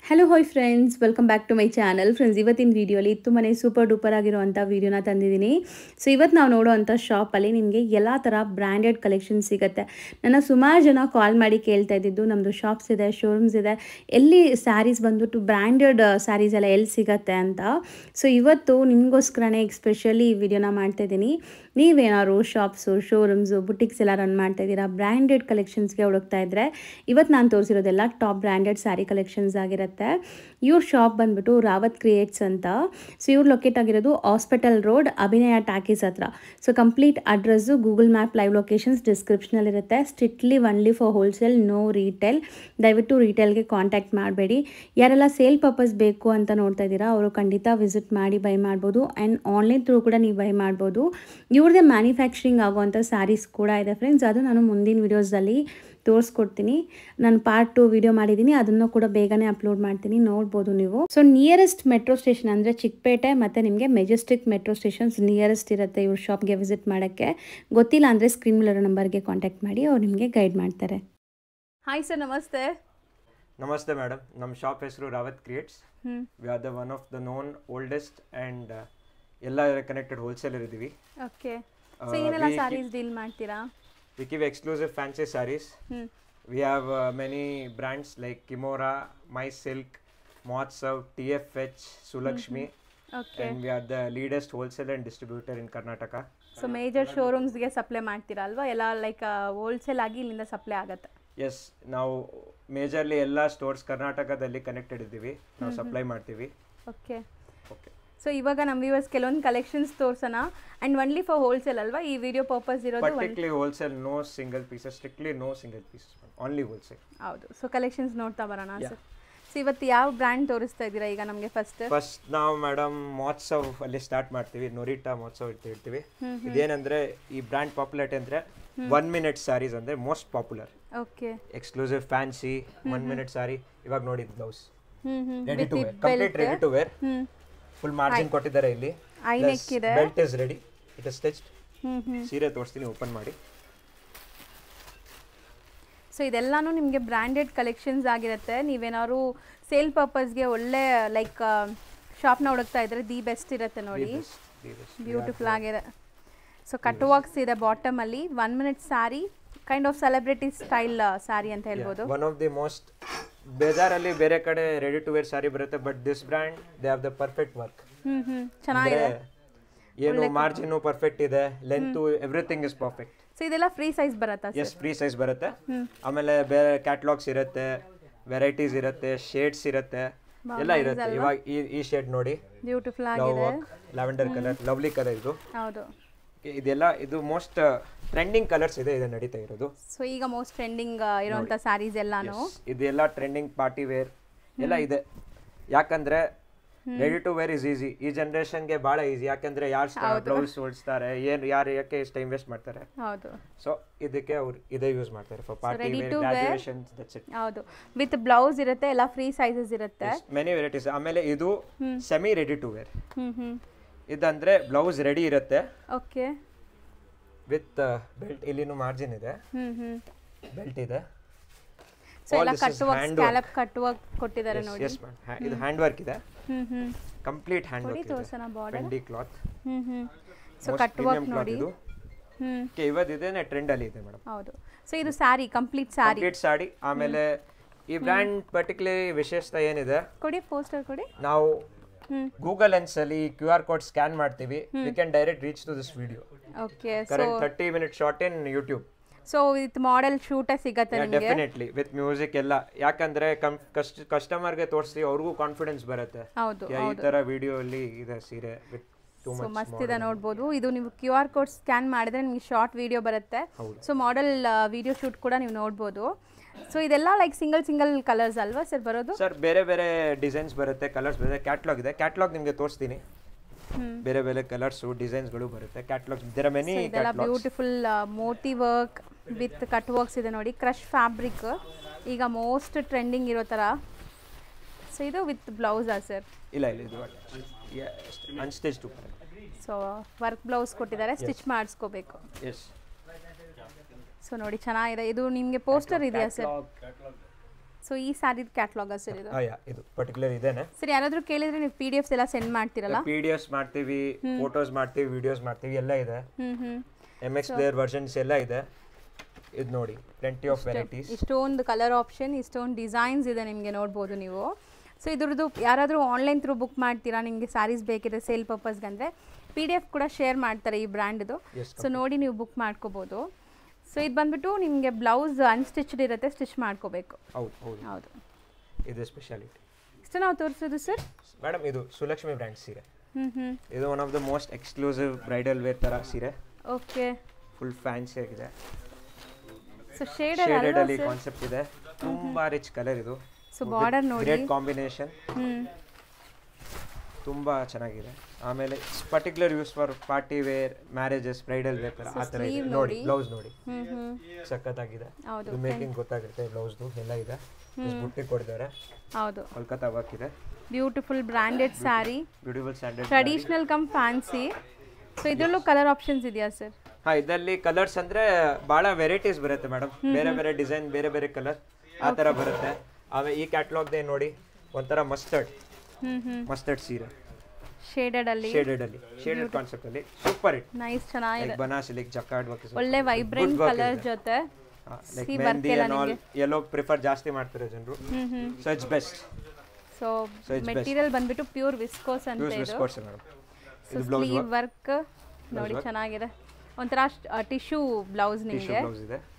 Hello hi friends, welcome back to my channel. Friends, ಇವತ್ತಿನ ವೀಡಿಯೋಲಿ ತುಂಬಾ ಸೂಪರ್ ಡೂಪರ್ ಆಗಿರುವಂಥ ವೀಡಿಯೋನ ತಂದಿದ್ದೀನಿ. ಸೊ ಇವತ್ತು ನಾವು ನೋಡೋವಂಥ ಶಾಪಲ್ಲಿ ನಿಮಗೆ ಎಲ್ಲ ಥರ ಬ್ರ್ಯಾಂಡೆಡ್ ಕಲೆಕ್ಷನ್ ಸಿಗುತ್ತೆ. ನನ್ನ ಸುಮಾರು ಜನ ಕಾಲ್ ಮಾಡಿ ಕೇಳ್ತಾ ಇದ್ದಿದ್ದು, ನಮ್ಮದು ಶಾಪ್ಸ್ ಇದೆ, ಶೋರೂಮ್ಸ್ ಇದೆ, ಎಲ್ಲಿ ಸ್ಯಾರೀಸ್ ಬಂದ್ಬಿಟ್ಟು ಬ್ರ್ಯಾಂಡೆಡ್ ಸ್ಯಾರೀಸ್ ಎಲ್ಲ ಎಲ್ಲಿ ಸಿಗುತ್ತೆ ಅಂತ. ಸೊ ಇವತ್ತು ನಿಮಗೋಸ್ಕರನೇ ಎಸ್ಪೆಷಲಿ ಈ ವಿಡಿಯೋನ ಮಾಡ್ತಾಯಿದ್ದೀನಿ. ನೀವೇನಾದ್ರು ಶಾಪ್ಸು, ಶೋರೂಮ್ಸು, ಬುಟಿಕ್ಸ್ ಎಲ್ಲ ರನ್ ಮಾಡ್ತಾ ಇದ್ದೀರಾ, ಬ್ರ್ಯಾಂಡೆಡ್ ಕಲೆಕ್ಷನ್ಸ್ಗೆ ಹುಡುಕ್ತಾ ಇದ್ದರೆ ಇವತ್ತು ನಾನು ತೋರಿಸಿರೋದೆಲ್ಲ ಟಾಪ್ ಬ್ರ್ಯಾಂಡೆಡ್ ಸ್ಯಾರಿ ಕಲೆಕ್ಷನ್ಸ್ ಆಗಿರುತ್ತೆ. ಇವ್ರ ಶಾಪ್ ಬಂದ್ಬಿಟ್ಟು ರಾವತ್ ಕ್ರಿಯೇಟ್ಸ್ ಅಂತ. ಸೊ ಇವ್ರು ಲೊಕೇಟ್ ಆಗಿರೋದು ಹಾಸ್ಪಿಟಲ್ ರೋಡ್, ಅಭಿನಯ ಟಾಕೀಸ್ ಹತ್ರ. So complete address Google map live locations ಡಿಸ್ಕ್ರಿಪ್ಷನಲ್ಲಿರುತ್ತೆ. Strictly only for wholesale, no retail. ದಯವಿಟ್ಟು ರೀಟೇಲ್ಗೆ ಕಾಂಟ್ಯಾಕ್ಟ್ ಮಾಡಬೇಡಿ. ಯಾರೆಲ್ಲ ಸೇಲ್ ಪರ್ಪಸ್ ಬೇಕು ಅಂತ ನೋಡ್ತಾ ಇದ್ದೀರಾ ಅವರು ಖಂಡಿತ ವಿಸಿಟ್ ಮಾಡಿ ಬೈ ಮಾಡ್ಬೋದು. ಆ್ಯಂಡ್ ಆನ್ಲೈನ್ ಥ್ರೂ ಕೂಡ ನೀವು ಬೈ ಮಾಡ್ಬೋದು. ಇವ್ರದ್ದೇ ಮ್ಯಾನುಫ್ಯಾಕ್ಚರಿಂಗ್ ಆಗುವಂಥ ಸ್ಯಾರೀಸ್ ಕೂಡ ಇದೆ ಫ್ರೆಂಡ್ಸ್. ಅದು ನಾನು ಮುಂದಿನ ವೀಡಿಯೋಸಲ್ಲಿ ತೋರಿಸ್ಕೊಡ್ತೀನಿ. ನಾನು ಪಾರ್ಟ್ 2 ವಿಡಿಯೋ ಮಾಡಿದ್ದೀನಿ, ಅದನ್ನು ಕೂಡ ಬೇಗನೆ ಅಪ್ಲೋಡ್ ಮಾಡ್ತೀನಿ, ನೋಡ್ಬೋದು ನೀವು. ಸೊ ನಿಯರೆಸ್ಟ್ ಮೆಟ್ರೋ ಸ್ಟೇಷನ್ ಅಂದರೆ ಚಿಕ್ಕಪೇಟೆ ಮತ್ತು ನಿಮಗೆ ಮೆಜೆಸ್ಟಿಕ್ ಮೆಟ್ರೋ ಸ್ಟೇಷನ್ಸ್ ನಿಯರೆಸ್ಟ್ ಇರುತ್ತೆ ಇವ್ರ ಶಾಪ್ಗೆ ವಿಸಿಟ್ ಮಾಡೋಕ್ಕೆ. ಗೊತ್ತಿಲ್ಲ ಅಂದರೆ ಸ್ಕ್ರೀನ್ ಮೇಲಿರೋ ನಂಬರ್ಗೆ ಕಾಂಟ್ಯಾಕ್ಟ್ ಮಾಡಿ, ಅವ್ರು ನಿಮಗೆ ಗೈಡ್ ಮಾಡ್ತಾರೆ. ಹಾಯ್ ಸರ್, ನಮಸ್ತೆ. ನಮಸ್ತೆ ಮೇಡಮ್, ನಮ್ಮ ಶಾಪ್ ಹೆಸರು Rawat creates. We are the one of the non oldest and ಎಲ್ಲ ಕನೆಕ್ಟೆಡ್ ಹೋಲ್ಸೇಲರ್ ಇದ್ದೀವಿ. ಓಕೆ, ಸೊ ಏನೆಲ್ಲ ಸ್ಯಾರೀಸ್ ಡೀಲ್ ಮಾಡ್ತೀರಾ? We give exclusive fancy sarees. We have many brands like Kimora, My Silk, Mahotsav, TFH, Sulakshmi. Okay. And we are the leadest wholesaler and distributor in Karnataka. So major ಶೋರೂಮ್ಸ್ಗೆ supply ಮಾಡ್ತೀರಾ ಅಲ್ವಾ? ಎಲ್ಲ like wholesale ಆಗಿ ಇಲ್ಲಿಂದ supply ಆಗುತ್ತೆ? S, ನಾವು majorly ಎಲ್ಲ stores ಕರ್ನಾಟಕದಲ್ಲಿ ಕನೆಕ್ಟೆಡ್ ಇದ್ದೀವಿ, ನಾವು ಸಪ್ಲೈ ಮಾಡ್ತೀವಿ. ಓಕೆ ಓಕೆ, ಸೊ ಇವಾಗ ನಮ್ಮ ವ್ಯೂವರ್ಸ್ ಕೆಲವೊಂದು ಕಲೆಕ್ಷನ್ಸ್ ತೋರ್ಸೋಣ. ಆ್ಯಂಡ್ ಒನ್ಲಿ ಫಾರ್ ಹೋಲ್ಸೇಲ್ ಅಲ್ವಾ ಈ ವಿಡಿಯೋ ಪರ್ಪಸ್ ಇರೋದು? Particularly wholesale, no single pieces, strictly no single pieces, only wholesale. ಹೌದು, ಸೊ ಕಲೆಕ್ಷನ್ಸ್ ನೋಡ್ತಾ ಬರೋಣ ಸರ್. ಸೊ ಇವತ್ತು ಯಾವ ಬ್ರ್ಯಾಂಡ್ ತೋರಿಸ್ತಾ ಇದ್ದೀರಾ ಈಗ ನಮಗೆ? ಫಸ್ಟ್ ನಾವು ಮೇಡಮ್ ಮಹೋತ್ಸವ್ ಅಲ್ಲಿ ಸ್ಟಾರ್ಟ್ ಮಾಡ್ತೀವಿ. ನೋರಿಟಾ ಮಹೋತ್ಸವ್ ಅಂತ ಹೇಳ್ತೀವಿ. ಇದೇನಂದ್ರೆ ಈ ಬ್ರ್ಯಾಂಡ್ ಪಾಪ್ಯುಲಾರಿಟಿ ಅಂದ್ರೆ 1 minute ಸ್ಯಾರೀಸ್ ಅಂದ್ರೆ most popular. Okay, exclusive fancy 1 minute sari. ಇವಾಗ ನೋಡಿ blouse ready to wear, complete ready to wear. Full margin ಕೊಟ್ಟಿದ್ದಾರೆ ಇಲ್ಲಿ. ಐ ನೆಕ್ ಇದೆ, belt is ready, it is stitched. ಸೀರೆ ತೋರಿಸ್ತೀನಿ, ಓಪನ್ ಮಾಡಿ. ಸೊ ಇದೆಲ್ಲಾನು ನಿಮಗೆ ಬ್ರ್ಯಾಂಡೆಡ್ ಕಲೆಕ್ಷನ್ಸ್ ಆಗಿರುತ್ತೆ. ನೀವೇನಾದ್ರು ಸೇಲ್ ಪರ್ಪಸ್ಗೆ ಒಳ್ಳೆ ಲೈಕ್ ಶಾಪ್ನ ಹುಡುಕ್ತಾ ಇದ್ರೆ ದಿ ಬೆಸ್ಟ್ ಇರುತ್ತೆ ನೋಡಿ. ಬ್ಯೂಟಿಫುಲ್ ಆಗಿದೆ. ಸೊ ಕಟ್ ವರ್ಕ್ಸ್ ಇದೆ ಬಾಟಮಲ್ಲಿ. 1 minute sari, kind of celebrity style sari ಅಂತ ಹೇಳ್ಬೋದು. ಒನ್ ಆಫ್ ದಿ ಮೋಸ್ಟ್, ಬೇಜಾರಲ್ಲಿ ಬೇರೆ ಕಡೆ ರೆಡಿ ಟು ವೇರ್ ಸ್ಯಾರಿ ಬರುತ್ತೆ, but this brand they have the perfect work. ಚೆನ್ನಾಗಿದೆ. ಏನು ಮಾರ್ಜಿನ್ ಪರ್ಫೆಕ್ಟ್ ಇದೆ, length everything is perfect. So ಇದೆಲ್ಲ ಫ್ರೀ ಸೈಜ್ ಬರುತ್ತಾ? ಎಸ್, ಫ್ರೀ ಸೈಜ್ ಬರುತ್ತೆ. ಆಮೇಲೆ ಬೇರೆ ಕ್ಯಾಟ್ಲಾಗ್ಸ್ ಇರುತ್ತೆ, ವೆರೈಟೀಸ್ ಇರುತ್ತೆ, ಶೇಡ್ಸ್ ಇರುತ್ತೆ, ಎಲ್ಲ ಇರುತ್ತೆ. ಇವಾಗ ಈ ಶೇಡ್ ನೋಡಿ, ಬ್ಯೂಟಿಫುಲ್ ಆಗಿದೆ. ಲ್ಯಾವೆಂಡರ್ ಕಲರ್, ಲವ್ಲಿ ಕಲರ್ ಇದು. ಹೌದು, ಇದೆಲ್ಲ ಇದು ಮೋಸ್ಟ್ ಟ್ರೆಂಡಿಂಗ್ ಕಲರ್ಸ್ ಇದೆ, ಇದು ನಡೀತಾ ಇರೋದು. ಸೊ ಈಗ ಮೋಸ್ಟ್ ಟ್ರೆಂಡಿಂಗ್ ಇರುವಂತ ಸ್ಯಾರೀಸ್ ಎಲ್ಲಾನು ಇದೆಲ್ಲ ಟ್ರೆಂಡಿಂಗ್ ಪಾರ್ಟಿ ವೇರ್ ಎಲ್ಲ ಇದೆ. ಯಾಕಂದ್ರೆ ready to wear is easy. ಈ ಜನರೇಷನ್ಗೆ ಭಾಳ ಈಸಿ. ಯಾಕಂದ್ರೆ ಯಾರು ಬ್ಲೌಸ್ ಹೊಲಿಸ್ತಾರೆ, ಯಾರು ಯಾಕೆ ಇಷ್ಟು ಟೈಮ್ ವೇಸ್ಟ್ ಮಾಡ್ತಾರೆ? ಹೌದು. ಸೊ ಇದಕ್ಕೆ ಅವ್ರು ಇದೇ ಯೂಸ್ ಮಾಡ್ತಾರೆ for party wear, graduation, that's it. ಹೌದು, ವಿತ್ ಬ್ಲೌಸ್ ಇರುತ್ತೆ, ಎಲ್ಲ ಫ್ರೀ ಸೈಜಸ್ ಇರುತ್ತೆ, ಮೆನಿ ವೆರೈಟೀಸ್. ಆಮೇಲೆ ಇದು ಸೆಮಿ ರೆಡಿ ಟು ವೇರ್. ಇದಂದ್ರೆ ಬ್ಲೌಸ್ ರೆಡಿ ಇರುತ್ತೆ. Okay, with belt. ಇಲ್ಲಿನೂ ಮಾರ್ಜಿನ್ ಇದೆ, ಬೆಲ್ಟ್ ಇದೆ. ಸೊ ಎಲ್ಲ cut work, scallop cut work ಕೊಟ್ಟಿದ್ದಾರೆ ನೋಡಿ. ಎಸ್ ಮ್ಯಾಮ್, ಇದು ಹ್ಯಾಂಡ್ ವರ್ಕ್ ಇದೆ, ಕಂಪ್ಲೀಟ್ ಹ್ಯಾಂಡ್ ವರ್ಕ್ ಇದೆ. ತೋರ್ಸೋಣ border, Fendi cloth. So cut work ನೋಡಿ. ಇವತ್ತು ಇದೇನೆ ಟ್ರೆಂಡ್ ಅಲ್ಲಿ ಇದೆ ಮೇಡಮ್. ಹೌದು. ಸೊ ಇದು ಸ್ಯಾರಿ, ಕಂಪ್ಲೀಟ್ ಸ್ಯಾರಿ. ಆಮೇಲೆ ಈ ಬ್ರ್ಯಾಂಡ್ ಪರ್ಟಿಕ್ಯುಲರ್ಲಿ ವಿಶೇಷತೆ ಏನಿದೆ ಕೊಡಿ, ಪೋಸ್ಟರ್ ಕೊಡಿ. ನಾವು ಗೂಗಲ್ ಲೆನ್ಸ್ ಅಲ್ಲಿ QR ಕೋಡ್ ಸ್ಕ್ಯಾನ್ ಮಾಡ್ತೀವಿ, we can direct reach to this video. Okay, correct 30 minute short in YouTube. So with model shoot ಸಿಗುತ್ತೆ ನಿಮಗೆ? ಡೆಫಿನೆಟ್ಲಿ, ವಿತ್ ಮ್ಯೂಸಿಕ್ ಎಲ್ಲ. ಯಾಕಂದ್ರೆ ಕಸ್ಟಮರ್ಗೆ ತೋರಿಸಿ ಅವ್ರಿಗೂ ಕಾನ್ಫಿಡೆನ್ಸ್ ಬರುತ್ತೆ. ಹೌದು, ಈ ತರ ವಿಡಿಯೋ ಅಲ್ಲಿ ಇದೆ ಸೀರೆ ವಿತ್ ಟೂ ಮಚ್. ಮಸ್ತ್ ಇದೆ ನೋಡ್ಬೋದು. ಇದು ನೀವು QR ಕೋಡ್ ಸ್ಕ್ಯಾನ್ ಮಾಡಿದ್ರೆ ನಿಮಗೆ ಶಾರ್ಟ್ ವಿಡಿಯೋ ಬರುತ್ತೆ. ಸೊ ಮಾಡೆಲ್ ವಿಡಿಯೋ ಶೂಟ್ ಕೂಡ ನೀವು ನೋಡ್ಬೋದು. ಸೊ ಇದೆಲ್ಲ ಲೈಕ್ ಸಿಂಗಲ್ ಕಲರ್ಸ್ ಅಲ್ವಾ ಸರ್ ಬರೋದು? ಸರ್ ಬೇರೆ ಬೇರೆ ಡಿಸೈನ್ಸ್ ಬರುತ್ತೆ, ಕಲರ್ಸ್ ಬರುತ್ತೆ. ಕ್ಯಾಟ್ಲಾಗ್ ಇದೆ, ಕ್ಯಾಟ್ಲಾಗ್ ನಿಮಗೆ ತೋರಿಸ್ತೀನಿ. ಬೇರೆ ಬೇರೆ ಕಲರ್ಸ್, ಡಿಸೈನ್ಸ್ಗಳು ಬರುತ್ತೆ. Catalogue there are many catalogues. Beautiful ಮೋಟಿ ವರ್ಕ್ ವಿತ್ ಕಟ್ ವರ್ಕ್ಸ್ ಇದೆ ನೋಡಿ. ಕ್ರಶ್ ಫ್ಯಾಬ್ರಿಕ್ ಈಗ ಮೋಸ್ಟ್ ಟ್ರೆಂಡಿಂಗ್ ಇರೋ ಥರ. ಸೊ ಇದು ವಿತ್ ಬ್ಲೌಸಾ ಸರ್? ಇಲ್ಲ, ಇದು unstitch too. So work blouse ಕೊಟ್ಟಿದ್ದಾರೆ, ಸ್ಟಿಚ್ ಮಾಡಿಸ್ಕೋಬೇಕು. ಎಸ್. ಸೊ ನೋಡಿ ಚೆನ್ನಾಗಿದೆ. ಇದು ನಿಮಗೆ ಪೋಸ್ಟರ್ ಇದೆಯಾ ಸರ್? ಸೊ ಈ ಸ್ಯಾರಿದ ಕ್ಯಾಟ್ಲಾಗ ಸರ್ ಇದು? ಇದು ಪರ್ಟಿಕ್ಯುಲರ್ ಇದೇನೆ ಸರ್. ಯಾರಾದರೂ ಕೇಳಿದ್ರೆ ನೀವು PDF ಎಲ್ಲ ಸೆಂಡ್ ಮಾಡ್ತೀರಲ್ಲ? PDFs ಮಾಡ್ತೀವಿ, ಫೋಟೋಸ್ ಮಾಡ್ತೀವಿ, ವಿಡಿಯೋಸ್ ಮಾಡ್ತೀವಿ, ಎಲ್ಲ ಇದೆ. MX ಪ್ಲೇಯರ್ ವರ್ಷನ್ಸ್ ಎಲ್ಲ ಇದೆ. ಇದು ನೋಡಿ, ಪ್ಲೆಂಟಿ ಆಫ್ ವೆರೈಟೀಸ್. ಇಷ್ಟೊಂದು ಕಲರ್ ಆಪ್ಷನ್, ಇಷ್ಟೊಂದು ಡಿಸೈನ್ಸ್ ಇದೆ ನಿಮಗೆ, ನೋಡ್ಬೋದು ನೀವು. ಸೊ ಇದ್ರದ್ದು ಯಾರಾದರೂ ಆನ್ಲೈನ್ ಥ್ರೂ ಬುಕ್ ಮಾಡ್ತೀರಾ, ನಿಮಗೆ ಸ್ಯಾರೀಸ್ ಬೇಕಿದೆ ಸೇಲ್ ಪರ್ಪಸ್ಗೆ ಅಂದರೆ PDF ಕೂಡ ಶೇರ್ ಮಾಡ್ತಾರೆ ಈ ಬ್ರ್ಯಾಂಡ್ದು. ಸೊ ನೋಡಿ ನೀವು ಬುಕ್ ಮಾಡ್ಕೋಬೋದು. ಸೊ ಇದು ಬಂದ್ಬಿಟ್ಟು ನಿಮಗೆ ಬ್ಲೌಸ್ ಅನ್ಸ್ಟಿಚ್ಡ್ ಇರುತ್ತೆ, ಸ್ಟಿಚ್ ಮಾಡ್ಕೋಬೇಕು. ಹೌದು, ಇದು ಸ್ಪೆಷಾಲಿಟಿ. ಇಷ್ಟು ನಾವು ತೋರಿಸೋದು ಸರ್ ಮೇಡಮ್. ಇದು ಸುಲಕ್ಷ್ಮಿ ಬ್ರ್ಯಾಂಡ್ ಸೀರೆ. ಇದು one of the most exclusive bridal wear ತರ ಸೀರೆ. ಓಕೆ, ಫುಲ್ ಫ್ಯಾನ್ಸಿ ಆಗಿದೆ. ಸೊ ಶೇಡೆಡ್ ಅಲ್ಲಿ ಕಾನ್ಸೆಪ್ಟ್ ಇದೆ. ತುಂಬಾ ರಿಚ್ ಕಲರ್ ಇದು. ಸೊ ಬಾರ್ಡರ್ ನೋಡಿ, ಗ್ರೇಟ್ ಕಾಂಬಿನೇಷನ್, ತುಂಬಾ ಚೆನ್ನಾಗಿದೆ. ಆಮೇಲೆ particular use for party wear, marriages, bridal wear ತರ ಆ ತರ ಇದೆ. ನೋಡಿ ಬ್ಲೌಸ್ ನೋಡಿ, ಸಖತ್ತಾಗಿದೆ. ಇದು ಮೇಕಿಂಗ್ ಗೊತ್ತಾಗುತ್ತೆ. ಬ್ಲೌಸ್ದು ಎಲ್ಲ ಇದೆ, ಬುಟ್ಟಿ ಕೊಡ್ತಾರೆ. ಹೌದು, ಕೋಲ್ಕತ್ತಾ ವರ್ಕ್ ಇದೆ. Beautiful branded sari, beautiful standard, traditional come fancy. So ಇದರಲ್ಲೂ ಕಲರ್ ಆಪ್ಷನ್ಸ್ ಇದೆಯಾ ಸರ್? ಇದರಲ್ಲಿ ಕಲರ್ಸ್ ಅಂದ್ರೆ ಬಹಳ ವೆರೈಟೀಸ್ ಬರುತ್ತೆ ಮೇಡಮ್. ಬೇರೆ ಬೇರೆ ಡಿಸೈನ್, ಬೇರೆ ಬೇರೆ ಕಲರ್ ಆ ತರ ಬರುತ್ತೆ. ಆಮೇಲೆ ಈ ಕ್ಯಾಟ್ಲಾಗ್ ದೇ ನೋಡಿ, ಒಂಥರ ಮಸ್ಟರ್ಡ್ ಸೀರೆ, ಶೇಡೆಡ್ ಅಲ್ಲಿ ಶೇಡೆಡ್ ಕಾನ್ಸೆಪ್ಟ್ ಅಲ್ಲಿ ಸೂಪರ್ ಹಿಟ್. ನೈಸ್, ಚೆನ್ನಾಗಿದೆ. ಬನಾ ಸಿಲ್ಕ್ ಜಕಾರ್ಡ್ ವರ್ಕ್, ಒಳ್ಳೆ ವೈಬ್ರೆಂಟ್ ಕಲರ್ ಜೊತೆ like mehndi and all yellow prefer ಜಾಸ್ತಿ ಮಾಡ್ತಾರೆ ಜನರು. So it's best. So material ಬಂದ್ಬಿಟ್ಟು ಪ್ಯೂರ್ ವಿಸ್ಕೋಸ್ ಅಂತ ಇದು. ಸೊ ಸ್ಲೀವ್ ವರ್ಕ್ ನೋಡಿ ಚೆನ್ನಾಗಿದೆ. ಒಂಥರ ಟಿಶ್ಯೂ ಬ್ಲೌಸ್ ನಿಮಗೆ,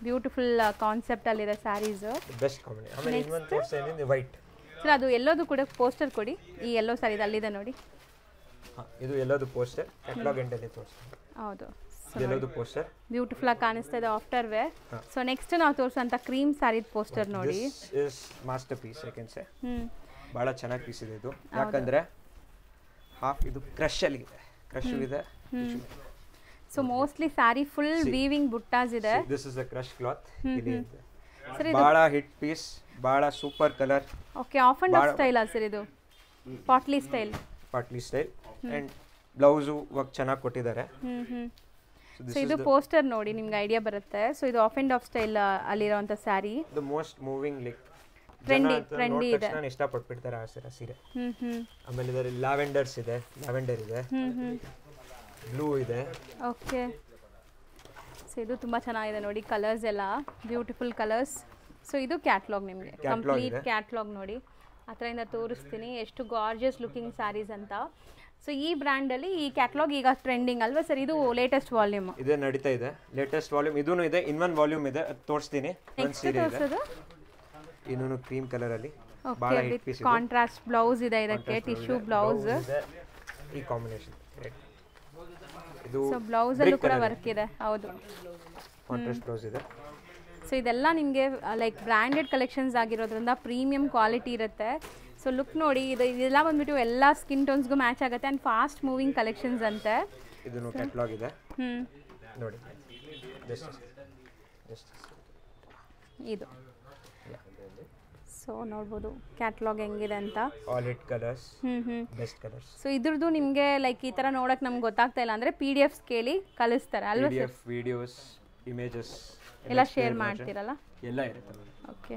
ಬ್ಯೂಟಿಫುಲ್ ಕಾನ್ಸೆಪ್ಟ್ ಅಲ್ಲಿದೆ ಸ್ಯಾರೀಸ್. Best combination. ಆಮೇಲೆ ಇನ್ನೊಂದು ತೋರಿಸ್ತೀನಿ, ವೈಟ್ ಸರ್. ಅದು ಎಲ್ಲೋದು ಕೂಡ ಪೋಸ್ಟರ್ ಕೊಡಿ. ಈ ಎಲ್ಲೋ ಸ್ಯಾರಿ ಅಲ್ಲಿದೆ ನೋಡಿ. ಇದು ಎಲ್ಲೋದು ಪೋಸ್ಟರ್, ಕ್ಯಾಟಲಾಗ್ ಎಂಡ್ ಅಲ್ಲಿ ತೋರಿಸ್ತೀನಿ. ಹೌದು, ಎಲ್ಲೋದು ಪೋಸ್ಟರ್ ಬ್ಯೂಟಿಫುಲ್ ಆಗಿ ಕಾಣಿಸ್ತಾ ಇದೆ ಆಫ್ಟರ್ ವೇರ್. ಸೊ ನೆಕ್ಸ್ಟ್ ನಾವು ತೋರಿಸುವಂತ ಕ್ರೀಮ್ ಸ್ಯಾರಿ ಪೋಸ್ಟರ್ ನೋಡಿ. This masterpiece I can say. ಬಹಳ ಚೆನ್ನಾಗಿ ಪೀಸ್ ಇದೆ ಇದು. ಯಾಕಂದ್ರೆ ಹಾಫ್ ಇದು ಕ್ರಶ್ ಅಲ್ಲಿ ಇದೆ, ಕ್ರಶ್ ಇದೆ. So mostly sari full weaving buttas ಇದೆ. This is the crush cloth. ಇಲ್ಲಿ ಇದೆ ಬಹಳ ಹಿಟ್ ಪೀಸ್, ಬಹಳ super colour. Okay, half and half style sir ಇದು? ಪಾಟ್ಲಿ ಸ್ಟೈಲ್ ಅಂಡ್ ಬ್ಲೌಸ್ ವರ್ಕ್ ಚೆನ್ನಾಗಿ ಕೊಟ್ಟಿದ್ದಾರೆ. ಸೊ ಇದು ಪೋಸ್ಟರ್ ನೋಡಿ, ನಿಮ್ಗೆ ಐಡಿಯಾ ಬರುತ್ತೆ. ಸೊ ಇದು ಆಫ್ ಅಂಡ್ ಆಫ್ ಸ್ಟೈಲ್ ಅಲ್ಲಿರುವಂತ sari. The most moving like trendy ಇದೆ, ಇಷ್ಟಪಟ್ಬಿಡ್ತಾರೆ ಆ ಸೀರೆ. ಆಮೇಲೆ ಇದರಲ್ಲಿ ಲ್ಯಾವೆಂಡರ್ ಇದೆ, ಬ್ಲೂ ಇದೆ. ಓಕೆ, ಸೊ ಇದು ತುಂಬಾ ಚೆನ್ನಾಗಿದೆ ನೋಡಿ, ಕಲರ್ಸ್ ಎಲ್ಲ ಬ್ಯೂಟಿಫುಲ್ ಕಲರ್ಸ್. ಸೊ ಇದು ಕ್ಯಾಟ್ಲಾಗ್ ನಿಮಗೆ, ಕಂಪ್ಲೀಟ್ ಕ್ಯಾಟ್ಲಾಗ್ ನೋಡಿ. ಹತ್ರದಿಂದ ತೋರಿಸ್ತೀನಿ ಎಷ್ಟು ಗಾರ್ಜಿಯಸ್ ಲುಕಿಂಗ್ ಸ್ಯಾರೀಸ್ ಅಂತ. ಸೊ ಈ ಬ್ರ್ಯಾಂಡಲ್ಲಿ ಈ ಕ್ಯಾಟ್ಲಾಗ್ ಈಗ ಟ್ರೆಂಡಿಂಗ್ ಅಲ್ವಾ ಸರ್? ಇದು ಲೇಟೆಸ್ಟ್ ವಾಲ್ಯೂಮ್ ಇದೆ, ನಡೀತಾ ಇದೆ. ಲೇಟೆಸ್ಟ್ ವಾಲ್ಯೂಮ್ ಇದೂ ಇದೆ, ಇನ್ನೊಂದು ವಾಲ್ಯೂಮ್ ಇದೆ, ಅದು ತೋರಿಸ್ತೀನಿ. ಇನ್ನೊಂದು ಕ್ರೀಮ್ ಕಲರ್ ಅಲ್ಲಿ ಬಹಳ ಹಿಟ್ ಪೀಸ್ ಇದೆ. ಕಾಂಟ್ರಾಸ್ಟ್ ಬ್ಲೌಸ್ ಇದೆ ಇದಕ್ಕೆ, ಟಿಶ್ಯೂ ಬ್ಲೌಸ್. ಈ ಕಾಂಬಿನೇಷನ್ ಇದು ಸೊ ಬ್ಲೌಸ್ ಅಲ್ಲೂ ಕೂಡ ವರ್ಕ್ ಇದೆ. ಹೌದು, ಕಾಂಟ್ರಾಸ್ಟ್ ಬ್ಲೌಸ್ ಇದೆ. ಸೊ ಇದೆಲ್ಲ ನಿಮಗೆ ಲೈಕ್ ಬ್ರ್ಯಾಂಡೆಡ್ ಕಲೆಕ್ಷನ್ಸ್ ಆಗಿರೋದ್ರಿಂದ ಪ್ರೀಮಿಯಂ ಕ್ವಾಲಿಟಿ ಇರುತ್ತೆ. ಸೊ ಲುಕ್ ನೋಡಿ, ಇದೆಲ್ಲ ಬಂದ್ಬಿಟ್ಟು ಎಲ್ಲ ಸ್ಕಿನ್ ಟೋನ್ಸ್ಗೂ ಮ್ಯಾಚ್ ಆಗುತ್ತೆ ಆ್ಯಂಡ್ ಫಾಸ್ಟ್ ಮೂವಿಂಗ್ ಕಲೆಕ್ಷನ್ಸ್ ಅಂತೆ. ಇದನ್ನು ಕ್ಯಾಟಲಾಗ್ ಇದೆ ನೋಡಿ. ಇದು ಸೊ ನೋಡ್ಬೋದು ಕ್ಯಾಟಲಾಗ್ ಹೆಂಗಿದೆ ಅಂತ. All hit colours, best colours. So ಇದ್ರದ್ದು ನಿಮಗೆ ಲೈಕ್ ಈ ಥರ ನೋಡೋಕೆ ನಮ್ಗೆ ಗೊತ್ತಾಗ್ತಾ ಇಲ್ಲ ಅಂದರೆ PDF ಕೇಳಿ ಕಳಿಸ್ತಾರೆ ಅಲ್ವಾ ಸರ್? ವಿಡಿಯೋಸ್, ಇಮೇಜಸ್ ಎಲ್ಲ ಶೇರ್ ಮಾಡ್ತೀರಲ್ಲ? ಎಲ್ಲ ಇರುತ್ತೆ. ಓಕೆ,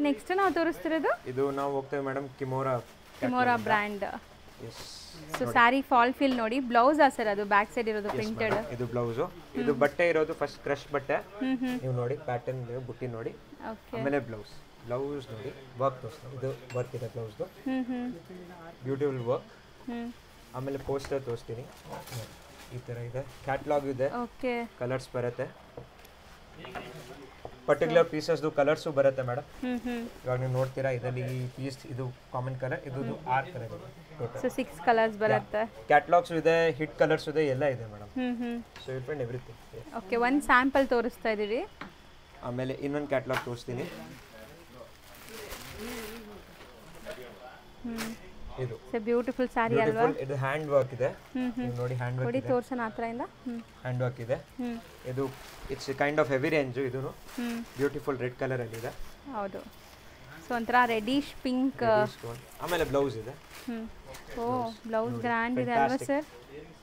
ನೆಕ್ಸ್ಟ್ ನಾವು ತೋರಿಸ್ತಿರೋದು ಇದು ನಾವು ಹೋಗ್ತೇವೆ madam, Kimora brand. So sari fall fill ನೋಡಿ. ಬ್ಲೌಸ್ ಸರ್ ಅದು ಬ್ಯಾಕ್ ಸೈಡ್ ಇರೋದು ಪ್ರಿಂಟೆಡ್. ಇದು ಬ್ಲೌಸ್, ಇದು ಬಟ್ಟೆ ಇರೋದು ಫಸ್ಟ್ ಕ್ರಶ್ ಬಟ್ಟೆ. ನೀವು ನೋಡಿ ಪ್ಯಾಟರ್ನ್ ಬುಟ್ಟಿ ನೋಡಿ. ಆಮೇಲೆ ಬ್ಲೌಸ್ ನೋಡಿ, ವರ್ಕ್ ತೋರಿಸ್ತೀನಿ. ಇದು ವರ್ಕ್ ಇದೆ ಬ್ಲೌಸ್ದು, ಬ್ಯೂಟಿಫುಲ್ ವರ್ಕ್. ಆಮೇಲೆ ಪೋಸ್ಟರ್ ತೋರಿಸ್ತೀನಿ, ಈ ಥರ ಇದೆ. ಕ್ಯಾಟ್ಲಾಗ್ ಇದೆ, ಕಲರ್ಸ್ ಬರುತ್ತೆ. ಪರ್ಟಿಕ್ಯುಲರ್ ಪೀಸಸ್ದು ಕಲರ್ಸು ಬರುತ್ತೆ ಮೇಡಮ್. ಇವಾಗ ನೀವು ನೋಡ್ತೀರಾ, ಇದರಲ್ಲಿ ಈ ಪೀಸ್ ಇದು ಕಾಮನ್ ಕಲರ್, ಇದು 6 ಕಲರ್ ಇದೆ ಟೋಟಲ್. ಸೊ 6 ಕಲರ್ಸ್ ಬರುತ್ತೆ. ಕ್ಯಾಟ್ಲಾಗ್ಸ್ ಇದೆ, ಹಿಟ್ ಕಲರ್ಸ್ ಇದೆ, ಎಲ್ಲ ಇದೆ madam. So you find everything. Okay, ಒಂದು ಸ್ಯಾಂಪಲ್ ತೋರಿಸ್ತಾ ಇದೀವಿ. ಆಮೇಲೆ ಇನ್ನೊಂದು ಕ್ಯಾಟ್ಲಾಗ್ ತೋರಿಸ್ತೀನಿ. ಇದು ಬ್ಯೂಟಿಫುಲ್ ಸ್ಯಾರಿ ಅಲ್ವಾ? ಇದು ಹ್ಯಾಂಡ್ ವರ್ಕ್ ಇದೆ, ನೀವು ನೋಡಿ ಹ್ಯಾಂಡ್ ವರ್ಕ್ ಇದೆ. ತೋರ್ಸೋಣ ಹತ್ರದಿಂದ. ಹ್ಯಾಂಡ್ ವರ್ಕ್ ಇದೆ. ಇದು it's kind of heavy range. ಇದು ಬ್ಯೂಟಿಫುಲ್ ರೆಡ್ ಕಲರ್ ಅಲ್ಲಿ ಇದೆ. ಹೌದು, ಸೊ ಒಂಥರ ರೆಡಿಶ್ ಪಿಂಕ್. ಆಮೇಲೆ ಬ್ಲೌಸ್ ಇದೆ. ಓ, ಬ್ಲೌಸ್ ಗ್ರ್ಯಾಂಡ್ ಇದೆ ಅಲ್ವಾ ಸರ್?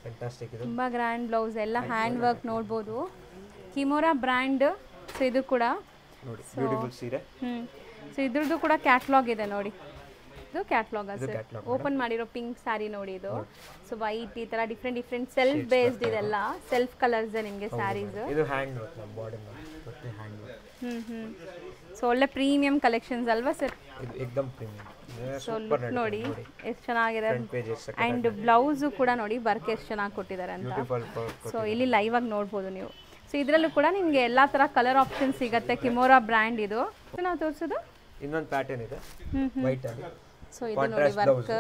ಫ್ಯಾಂಟಾಸ್ಟಿಕ್ ಇದೆ, ತುಂಬಾ ಗ್ರ್ಯಾಂಡ್ ಬ್ಲೌಸ್, ಎಲ್ಲ ಹ್ಯಾಂಡ್ ವರ್ಕ್ ನೋಡ್ಬೋದು. ಕಿಮೋರಾ ಬ್ರ್ಯಾಂಡ್. ಸೊ ಇದು ಕೂಡ ನೋಡಿ ಬ್ಯೂಟಿಫುಲ್ ಸೀರೆ. ಸೊ ಇದ್ರದ್ದು ಕೂಡ ಕ್ಯಾಟ್ಲಾಗ್ ಇದೆ ನೋಡಿ, ಇದು ಕ್ಯಾಟ್ಲಾಗ್ ಇದು ಕ್ಯಾಟ್ಲಾಗ್ ಓಪನ್ ಮಾಡಿರೋ ಪಿಂಕ್ ಸ್ಯಾರಿ ನೋಡಿ ಇದು. ಸೊ ವೈಟ್ ಈ ತರ ಡಿಫ್ರೆಂಟ್ ಸೆಲ್ಫ್ ಬೇಸ್ಡ್ ಇದೆಲ್ಲ, ಸೆಲ್ಫ್ ಕಲರ್ಸ್ ನಿಮಗೆ ಸ್ಯಾರೀಸ್. ಇದು ಹ್ಯಾಂಡ್ ವರ್ಕ್ ನಮ್ಮ ಬಾಡಿ ಮತ್ತೆ ಹ್ಯಾಂಡ್ ವರ್ಕ್. ಸೊ ಒಳ್ಳೆ ಪ್ರೀಮಿಯಂ ಕಲೆಕ್ಷನ್ಸ್ ಅಲ್ವಾ ಸರ್? ಇದು ಏಕದಮ್ ಪ್ರೀಮಿಯಂ. ಸೊ ಲುಕ್ ನೋಡಿ ಎಷ್ಟು ಚೆನ್ನಾಗಿದೆ. ಆ್ಯಂಡ್ ಬ್ಲೌಸು ಕೂಡ ನೋಡಿ ವರ್ಕ್ ಎಷ್ಟು ಚೆನ್ನಾಗಿ ಕೊಟ್ಟಿದ್ದಾರೆ ಅಂತ. ಸೊ ಇಲ್ಲಿ ಲೈವ್ ಆಗಿ ನೋಡ್ಬೋದು ನೀವು. ಸೊ ಇದರಲ್ಲೂ ಕೂಡ ನಿಮಗೆ ಎಲ್ಲ ಥರ ಕಲರ್ ಆಪ್ಷನ್ ಸಿಗುತ್ತೆ. ಕಿಮೋರಾ ಬ್ರ್ಯಾಂಡ್ ಇದು. ನಾವು ತೋರಿಸೋದು ಇನ್ನೊಂದು ಪ್ಯಾಟರ್ನ್ ಇದೆ ವೈಟ್ ಅಲ್ಲಿ. ಸೊ ಇದು ನೋಡಿ ವರ್ಕ್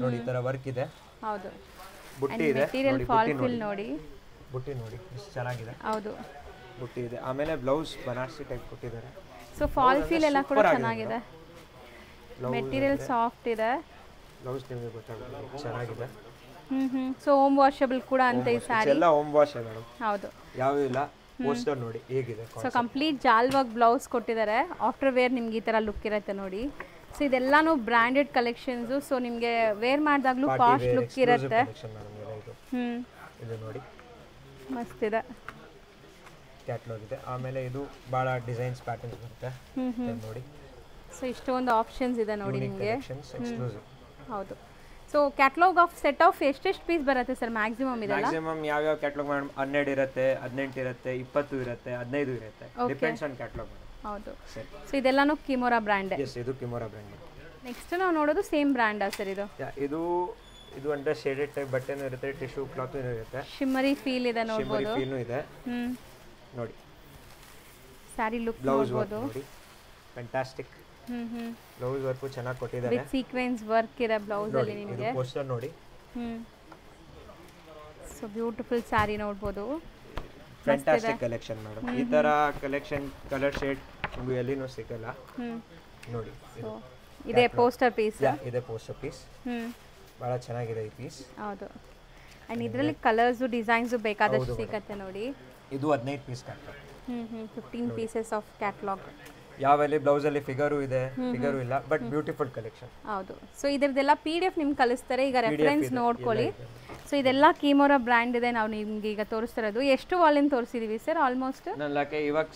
ನೋಡಿ ಈ ತರ ವರ್ಕ್ ಇದೆ. ಹೌದು. ಬುಟ್ಟಿ ಇದೆ ಮೆಟೀರಿಯಲ್ ಫಾಲ್ ಫಿಲ್ ನೋಡಿ. ಬುಟ್ಟಿ ನೋಡಿ ಎಷ್ಟು ಚೆನ್ನಾಗಿದೆ. ಹೌದು, ಬುಟ್ಟಿ ಇದೆ. ಆಮೇಲೆ ಬ್ಲೌಸ್ ಬನಾರಸಿ ಟೈಪ್ ಕೊಟ್ಟಿದ್ದಾರೆ. ಸೊ ಫಾಲ್ ಫಿಲ್ ಎಲ್ಲ ಕೂಡ ಚೆನ್ನಾಗಿದೆ. ಮೆಟೀರಿಯಲ್ ಸಾಫ್ಟ್ ಇದೆ. ಬ್ಲೌಸ್ ನಿಮಗೆ ಗೊತ್ತಾಗುತ್ತೆ ಚೆನ್ನಾಗಿದೆ. ಸೊ ಹೋಮ್ ವಾಷಬಲ್ ಕೂಡ ಅಂತ ಈ ಸ್ಯಾರಿ ಎಲ್ಲ ಹೋಮ್ ವಾಶ್ ಮೇಡಮ್. ಹೌದು, ಯಾವೂ ಇಲ್ಲ. ಪೋಸ್ಟರ್ ನೋಡಿ ಹೇಗಿದೆ. ಸೊ ಕಂಪ್ಲೀಟ್ ಜಾಲ್ ವರ್ಕ್ ಬ್ಲೌಸ್ ಕೊಟ್ಟಿದ್ದಾರೆ. ಆಫ್ಟರ್ ವೇರ್ ನಿಮ್ಗೆ ಈ ಥರ ಲುಕ್ ಇರುತ್ತೆ ನೋಡಿ. ಸೊ ಇದೆಲ್ಲಾನು ಬ್ರ್ಯಾಂಡೆಡ್ ಕಲೆಕ್ಷನ್ಸು. ಸೊ ನಿಮಗೆ ವೇರ್ ಮಾಡಿದಾಗಲೂ ಕಾಸ್ಟ್ ಲುಕ್ ಇರುತ್ತೆ. ಇದು ನೋಡಿ ಮಸ್ತ್ ಇದೆ. ಕ್ಯಾಟ್ಲಾಗ್ ಇದೆ. ಆಮೇಲೆ ಇದು ಭಾಳ ಡಿಸೈನ್ಸ್ ಪ್ಯಾಟರ್ನ್ಸ್ ಬರುತ್ತೆ ನೋಡಿ. ಸೊ ಇಷ್ಟೊಂದು ಆಪ್ಷನ್ಸ್ ಇದೆ ನೋಡಿ ನಿಮಗೆ. ಎಕ್ಸ್ಕ್ಲೂಸಿವ್. ಹೌದು. So catalogue of set of ಎಷ್ಟೆಷ್ಟು ಪೀಸ್ ಬರುತ್ತೆ ಸರ್ ಮ್ಯಾಕ್ಸಿಮಮ್ ಇದೆಲ್ಲ? ಮ್ಯಾಕ್ಸಿಮಮ್ ಯಾವ ಕ್ಯಾಟ್ಲಾಗ್ ಮೇಡಮ್ 12 ಇರುತ್ತೆ, 18 ಇರುತ್ತೆ, 20 ಇರುತ್ತೆ, 15 ಇರುತ್ತೆ. Depends on catalogue. ಹೌದು. ಸೊ ಇದೆಲ್ಲಾನು ಕಿಮೋರಾ ಬ್ರ್ಯಾಂಡ್. ಎಸ್, ಇದು ಕಿಮೋರಾ ಬ್ರ್ಯಾಂಡ್. ನೆಕ್ಸ್ಟ್ ನಾವು ನೋಡೋದು ಸೇಮ್ ಬ್ರ್ಯಾಂಡಾ ಸರ್ ಇದು? ಇದು ಅಂದ್ರೆ ಶೇಡೆಡ್ ಟೈಪ್ ಬಟ್ಟೆನೂ ಇರುತ್ತೆ, ಟಿಶ್ಯೂ ಕ್ಲಾತ್ ಇರುತ್ತೆ. ಶಿಮ್ಮರಿ ಫೀಲ್ ಇದೆ ನೋಡಬಹುದು. ಶಿಮ್ಮರಿ ಫೀಲ್ ಇದೆ ನೋಡಿ. ಸ್ಯಾರಿ ಲುಕ್ ಬ್ಲೌಸ್ ನೋಡಿ ಫ್ಯಾಂಟಾಸ್ಟಿಕ್. ಬ್ಲೌಸ್ ವರ್ಕ್ ಚೆನ್ನಾಗಿ ಕೊಟ್ಟಿದ್ದಾರೆ. ವಿತ್ ಸೀಕ್ವೆನ್ಸ್ ವರ್ಕ್ ಇದೆ ಬ್ಲೌಸ್ ಅಲ್ಲಿ ನಿಮಗೆ. ಪೋಸ್ಟರ್ ನೋಡಿ. ಸೊ ಬ್ಯೂಟಿಫುಲ್ ಸ್ಯಾರಿ ನೋಡಬಹುದು. Fantastic collection madam. ಈ ತರ ಕಲೆಕ್ಷನ್ ಕಲರ್ ಶೇಡ್ ನಿಮಗೆ ಎಲ್ಲಿನೂ ಸಿಗಲ್ಲ ನೋಡಿ. ಇದೆ ಪೋಸ್ಟರ್ ಪೀಸ್. ಇದೆ ಪೋಸ್ಟರ್ ಪೀಸ್. ಬಹಳ ಚೆನ್ನಾಗಿದೆ ಈ ಪೀಸ್. ಹೌದು. ಅಂಡ್ ಇದರಲ್ಲಿ ಕಲರ್ಸ್ ಡಿಸೈನ್ಸ್ ಬೇಕಾದಷ್ಟು ಸಿಗುತ್ತೆ ನೋಡಿ. ಇದು 15 piece catalogue. 15 pieces of catalogue. ಯಾವಲ್ಲಿ ಬ್ಲೌಸ್ ಅಲ್ಲಿ ಫಿಗರು ಇದೆ, ಫಿಗರು ಇಲ್ಲ, ಬಟ್ ಬ್ಯೂಟಿಫುಲ್ ಕಲೆಕ್ಷನ್. ಹೌದು. ಸೊ ಇದರದೆಲ್ಲ PDF ನಿಮ್ಗೆ ಕಳಿಸ್ತಾರೆ. ಈಗ ರೆಫರೆನ್ಸ್ ನೋಡ್ಕೊಳ್ಳಿ. ಸೊ ಇದೆಲ್ಲ ಕಿಮೋರಾ ಬ್ರ್ಯಾಂಡ್ ಇದೆ. ನಾವು ನಿಮ್ಗೆ ಈಗ ತೋರಿಸ್ತಿರೋದು ಎಷ್ಟು ವಾಲ್ಯೂಮ್ ತೋರಿಸಿದೀವಿ ಸರ್? ಆಲ್ಮೋಸ್ಟ್ ನನಗೆ ಇವಾಗ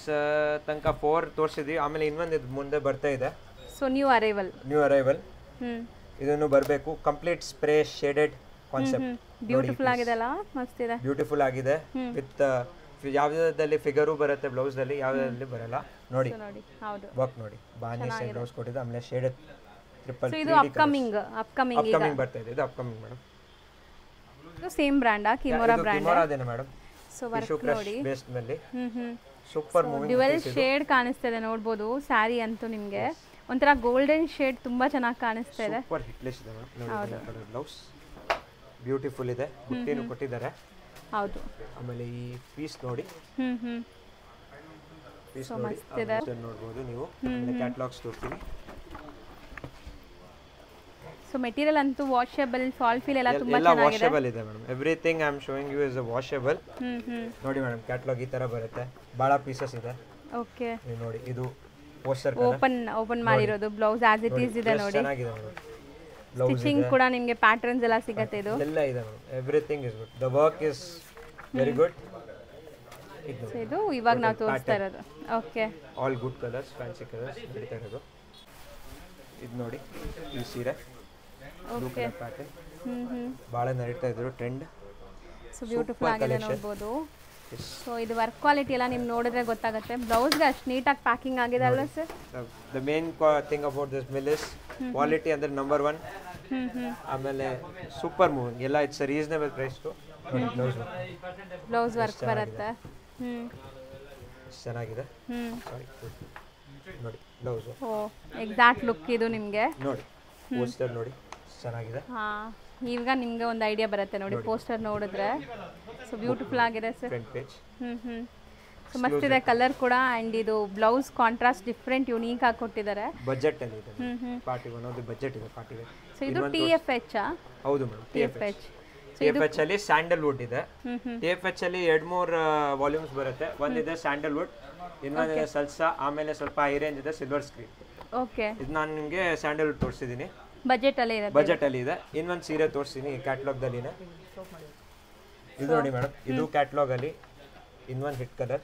ತನಕ 4 ತೋರಿಸಿದ್ವಿ. ಆಮೇಲೆ ಇನ್ನೊಂದು ಇದು ಮುಂದೆ ಬರ್ತಾ ಇದೆ. So new arrival. ಇದನ್ನು ಬರಬೇಕು. Complete spray shaded concept. Beautiful ಆಗಿದೆ ಅಲ್ಲ? ಮಸ್ತ್ ಇದೆ. ಬ್ಯೂಟಿಫುಲ್ ಆಗಿದೆ. ವಿತ್ ಯಾವ್ದಾದಲ್ಲಿ ಫಿಗರು ಬರುತ್ತೆ ಬ್ಲೌಸ್ ಅಲ್ಲಿ, ಯಾವ್ದಾದಲ್ಲಿ ಬರಲ್ಲ ನೋಡಿ. ಹೌದು. ವರ್ಕ್ ನೋಡಿ. ಬಾನಿ ಸೈಡ್ ಬ್ಲೌಸ್ ಕೊಟ್ಟಿದೆ. ಆಮೇಲೆ ಶೇಡೆಡ್ ಟ್ರಿಪಲ್. ಇದು ಅಪ್ಕಮಿಂಗ್ ಬರ್ತಾ ಇದೆ. ಇದು ಅಪ್ಕಮಿಂಗ್ ಮೇಡಮ್. ಇದು ಸೇಮ್ ಬ್ರ್ಯಾಂಡಾ? ಕಿಮೋರಾ ಬ್ರ್ಯಾಂಡ್. ಕಿಮೋರಾ ಅದೇನೆ ಮೇಡಮ್. ಸೊ ವರ್ಕ್ ನೋಡಿ. ಬೇಸ್ ಮೇಲೆ ಸೂಪರ್ ಮೂವಿಂಗ್. ಡ್ಯುಯಲ್ ಶೇಡ್ ಕಾಣಿಸ್ತಿದೆ ನೋಡಬಹುದು. ಸ್ಯಾರಿ ಅಂತೂ ನಿಮಗೆ ಒಂಥರ ಗೋಲ್ಡನ್ ಶೇಡ್ ತುಂಬಾ ಚೆನ್ನಾಗಿ ಕಾಣಿಸ್ತಾ ಇದೆ. ಸೂಪರ್ ಹಿಟ್ಲೆಸ್ ಇದೆ ನೋಡಿ. ಬ್ಲೌಸ್ ಬ್ಯೂಟಿಫುಲ್ ಇದೆ. ಬುಟ್ಟಿನೂ ಕೊಟ್ಟಿದ್ದಾರೆ. ಹೌದು. ಆಮೇಲೆ ಈ ಪೀಸ್ ನೋಡಿ. ಪೀಸ್ ನೋಡಿ ನೋಡಬಹುದು ನೀವು. ಕ್ಯಾಟಲಾಗ್ಸ್ ತೋರಿಸ್ತೀನಿ. ಸೊ ಮೆಟೀರಿಯಲ್ ಅಂತೂ ವಾಷಬಲ್, ಫಾಲ್ ಫಿಲ್ ಎಲ್ಲ ತುಂಬಾ ಚೆನ್ನಾಗಿದೆ. ವಾಷಬಲ್ ಇದೆ madam. Everything I am showing you is a washable. ನೋಡಿ ಮೇಡಮ್, ಕ್ಯಾಟಲಾಗ್ ಈ ತರ ಬರುತ್ತೆ. ಬಹಳ ಪೀಸಸ್ ಇದೆ. ಓಕೆ. ನೀವು ನೋಡಿ. ಇದು ಪೋಸ್ಟರ್ ಓಪನ್ ಮಾಡಿರೋದು. ಬ್ಲೌಸ್ ಆಸ್ ಇಟ್ ಈಸ್ ಇದೆ ನೋಡಿ. ಚೆನ್ನಾಗಿದೆ ಮೇಡಮ್. ಸ್ಟಿಚಿಂಗ್ ಕೂಡ ನಿಮಗೆ ಪ್ಯಾಟರ್ನ್ಸ್ ಎಲ್ಲ ಸಿಗುತ್ತೆ. ಇದು ಎಲ್ಲ ಇದೆ madam. Everything is good. The work is very good. ಇದು ಇವಾಗ ನಾವು ತೋರಿಸ್ತಾ ಇರೋದು. Okay. All good colours, fancy colours ನಡೀತಾ ಇರೋದು. ಇದು ನೋಡಿ ಈ ಸೀರೆ. ಓಕೆ. ಪ್ಯಾಟರ್ನ್ ಭಾಳ ನಡೀತಾ ಇದ್ರು ಟ್ರೆಂಡ್. ಸೊ ಬ್ಯೂಟಿಫುಲ್ ಆಗಿದೆ ನೋಡಬಹುದು. ಸೊ ಇದು ವರ್ಕ್ ಕ್ವಾಲಿಟಿ ಎಲ್ಲ ನಿಮ್ಗೆ ನೋಡಿದ್ರೆ ಗೊತ್ತಾಗುತ್ತೆ. ಬ್ಲೌಸ್ಗೆ ಅಷ್ಟು ನೀಟಾಗಿ ಪ್ಯಾಕಿಂಗ್ ಆಗಿದೆ ಅಲ್ವಾ sir? The main thing about this mill is quality ಅಂದ್ರೆ ನಂಬರ್ 1. ಆಮೇಲೆ ಸೂಪರ್ ಮೂವಿಂಗ್ ಎಲ್ಲ. It's reasonable price too. Blouse work ಬರುತ್ತೆ. ಚೆನ್ನಾಗಿದೆ ನೋಡಿ ಬ್ಲೌಸ್. ಓ ಎಕ್ಸಾಕ್ಟ್ ಲುಕ್ ಇದು ನಿಮಗೆ ನೋಡಿ. ಪೋಸ್ಟರ್ ನೋಡಿ ಚೆನ್ನಾಗಿದೆ. ಈಗ ನಿಮಗೆ ಒಂದು ಐಡಿಯಾ ಬರುತ್ತೆ ನೋಡಿ ಪೋಸ್ಟರ್ ನೋಡಿದ್ರೆ. ಸೊ ಬ್ಯೂಟಿಫುಲ್ ಆಗಿದೆ ಸರ್. Front page. ಸೊ ಮಸ್ತ್ ಇದೆ ಕಲರ್ ಕೂಡ. ಅಂಡ್ ಇದು ಬ್ಲೌಸ್ ಕಾಂಟ್ರಾಸ್ಟ್ ಡಿಫ್ರೆಂಟ್ ಯೂನಿಕ್ ಆಗಿ ಕೊಟ್ಟಿದ್ದಾರೆ. ಬಜೆಟ್ ಅಲ್ಲಿ ಇದೆ. ಪಾರ್ಟಿ ಒಂದು ಬಜೆಟ್ ಇದೆ ಪಾರ್ಟಿಗೆ. ಸೊ ಇದು TFH. ಹೌದು ಮೇಡಂ, TFH. TFH ಅಲ್ಲಿ ಸ್ಯಾಂಡಲ್ವುಡ್ ಇದೆ. TFH ಅಲ್ಲಿ 2-3 ವಾಲ್ಯೂಮ್ಸ್ ಬರುತ್ತೆ. ಒಂದಿದೆ ಸ್ಯಾಂಡಲ್ವುಡ್, ಇನ್ನೊಂದಿದೆ ಸಲ್ಸಾ, ಆಮೇಲೆ ಸ್ವಲ್ಪ ಹೈ ರೇಂಜ್ ಇದೆ ಸಿಲ್ವರ್ ಸ್ಕ್ರೀನ್. ಓಕೆ. ಇದು ನಾನು ನಿಮಗೆ ಸ್ಯಾಂಡಲ್ವುಡ್ ತೋರಿಸಿದ್ದೀನಿ. ಬಜೆಟ್ ಅಲ್ಲಿ ಇದೆ. ಬಜೆಟ್ ಅಲ್ಲಿ ಇದೆ. ಇನ್ನೊಂದು ಸೀರೆ ತೋರಿಸ್ತೀನಿ ಕ್ಯಾಟಲಾಗ್ ದಲ್ಲಿನೇ. ಇದು ನೋಡಿ ಮೇಡಮ್, ಇದು ಕ್ಯಾಟಲಾಗ್ ಅಲ್ಲಿ ಇನ್ನೊಂದು ಹಿಟ್ ಕಲರ್